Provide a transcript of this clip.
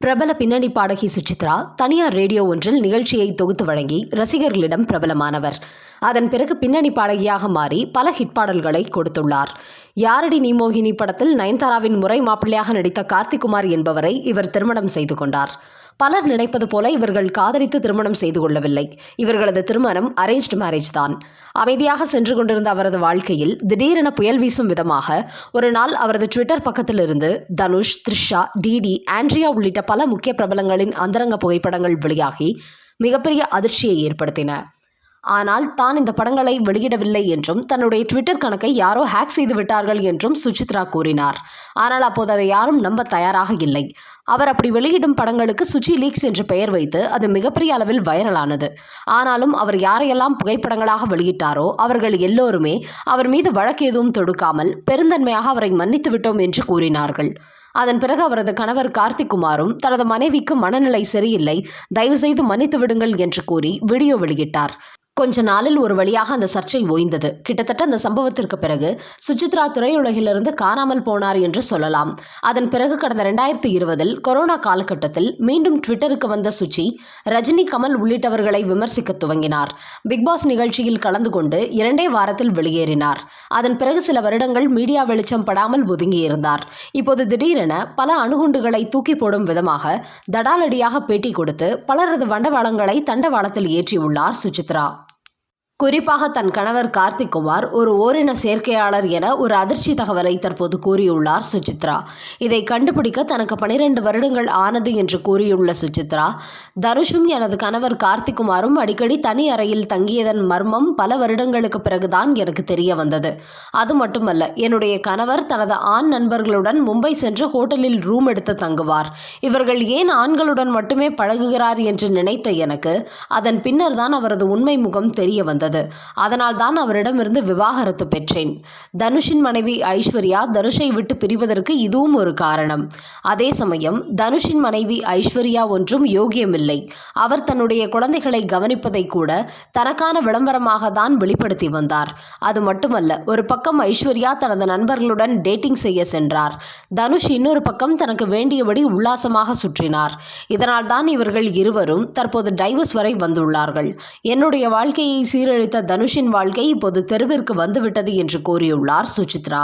பிரபல பின்னணி பாடகி சுசித்ரா தனியார் ரேடியோ ஒன்றில் நிகழ்ச்சியை தொகுத்து வழங்கி ரசிகர்களிடம் பிரபலமானவர். அதன் பிறகு பின்னணி பாடகியாக மாறி பல ஹிட் பாடல்களை கொடுத்துள்ளார். யாரடி நீ மோகினி படத்தில் நயன்தாராவின் முறை மாப்பிள்ளையாக நடித்த கார்த்திக்குமார் என்பவரை இவர் திருமணம் செய்து கொண்டார். பலர் நினைப்பது போல இவர்கள் காதலித்து திருமணம் செய்து கொள்ளவில்லை. இவர்களது திருமணம் அரேஞ்ச்டு மேரேஜ் தான். அமைதியாக சென்று கொண்டிருந்த அவரது வாழ்க்கையில் திடீரென புயல் வீசும் விதமாக ஒரு நாள் அவரது ட்விட்டர் பக்கத்திலிருந்து தனுஷ், த்ரிஷா, டிடி, ஆண்ட்ரியா உள்ளிட்ட பல முக்கிய பிரபலங்களின் அந்தரங்க புகைப்படங்கள் வெளியாகி மிகப்பெரிய அதிர்ச்சியை ஏற்படுத்தின. ஆனால் தான் இந்த படங்களை வெளியிடவில்லை என்றும் தன்னுடைய ட்விட்டர் கணக்கை யாரோ ஹேக் செய்து விட்டார்கள் என்றும் சுசித்ரா கூறினார். ஆனால் அப்போது அதை யாரும் நம்ப தயாராக இல்லை. அவர் அப்படி வெளியிடும் படங்களுக்கு சுச்சி லீக்ஸ் என்று பெயர் வைத்து அது மிகப்பெரிய அளவில் வைரலானது. ஆனாலும் அவர் யாரையெல்லாம் புகைப்படங்களாக வெளியிட்டாரோ அவர்கள் எல்லோருமே அவர் மீது வழக்கு எதுவும் தொடுக்காமல் பெருந்தன்மையாக அவரை மன்னித்து விட்டோம் என்று கூறினார்கள். அதன் பிறகு அவரது கணவர் கார்த்திக்குமாரும் தனது மனைவிக்கு மனநிலை சரியில்லை, தயவுசெய்து மன்னித்து விடுங்கள் என்று கூறி வீடியோ வெளியிட்டார். கொஞ்ச நாளில் ஒரு வழியாக அந்த சர்ச்சை ஓய்ந்தது. கிட்டத்தட்ட அந்த சம்பவத்திற்கு பிறகு சுசித்ரா திரையுலகிலிருந்து காணாமல் போனார் என்று சொல்லலாம். அதன் பிறகு கடந்த 2020 கொரோனா காலகட்டத்தில் மீண்டும் ட்விட்டருக்கு வந்த சுச்சி ரஜினி, கமல் உள்ளிட்டவர்களை விமர்சிக்க துவங்கினார். பிக்பாஸ் நிகழ்ச்சியில் கலந்து கொண்டு 2 வாரத்தில் வெளியேறினார். அதன் பிறகு சில வருடங்கள் மீடியா வெளிச்சம் படாமல் ஒதுங்கியிருந்தார். இப்போது திடீரென பல அணுகுண்டுகளை தூக்கி போடும் விதமாக தடாலடியாக பேட்டி கொடுத்து பலரது வண்டவாளங்களை தண்டவாளத்தில் ஏற்றியுள்ளார் சுசித்ரா. குறிப்பாக தன் கணவர் கார்த்திக்குமார் ஒரு ஓரின சேர்க்கையாளர் என ஒரு அதிர்ச்சி தகவலை தற்போது கூறியுள்ளார் சுசித்ரா. இதை கண்டுபிடிக்க தனக்கு 12 வருடங்கள் ஆனது என்று கூறியுள்ள சுசித்ரா, தனுஷும் எனது கணவர் கார்த்திக்குமாரும் அடிக்கடி தனி அறையில் தங்கியதன் மர்மம் பல வருடங்களுக்கு பிறகுதான் எனக்கு தெரிய வந்தது. அது மட்டுமல்ல, என்னுடைய கணவர் தனது ஆண் நண்பர்களுடன் மும்பை சென்று ஹோட்டலில் ரூம் எடுத்து தங்குவார். இவர்கள் ஏன் ஆண்களுடன் மட்டுமே பழகுகிறார் என்று நினைத்த எனக்கு அதன் பின்னர் தான் அவரது உண்மை முகம் தெரிய வந்தது. அதனால் தான் அவரிடமிருந்து விவாகரத்து பெற்றேன். தனுஷின் மனைவி ஐஸ்வர்யா தனுஷை விட்டு பிரிவதற்கு இதுவும் ஒரு காரணம். அதே சமயம் தனுஷின் மனைவி ஐஸ்வர்யா ஒன்றும் யோகியமில்லை. அவர் தன்னுடைய குழந்தைகளை கவனிப்பதை கூட தனக்கான விளம்பரமாக தான் வெளிப்படுத்தி வந்தார். அது மட்டுமல்ல, ஒரு பக்கம் ஐஸ்வர்யா தனது நண்பர்களுடன் டேட்டிங் செய்ய சென்றார். தனுஷ் இன்னொரு பக்கம் தனக்கு வேண்டியபடி உல்லாசமாக சுற்றினார். இதனால் தான் இவர்கள் இருவரும் தற்போது டைவர்ஸ் வரை வந்துள்ளார்கள். என்னுடைய வாழ்க்கையை சீரழித்த தனுஷின் வாழ்க்கை இப்போது தெருவிற்கு வந்துவிட்டது என்று கூறியுள்ளார் சுசித்ரா.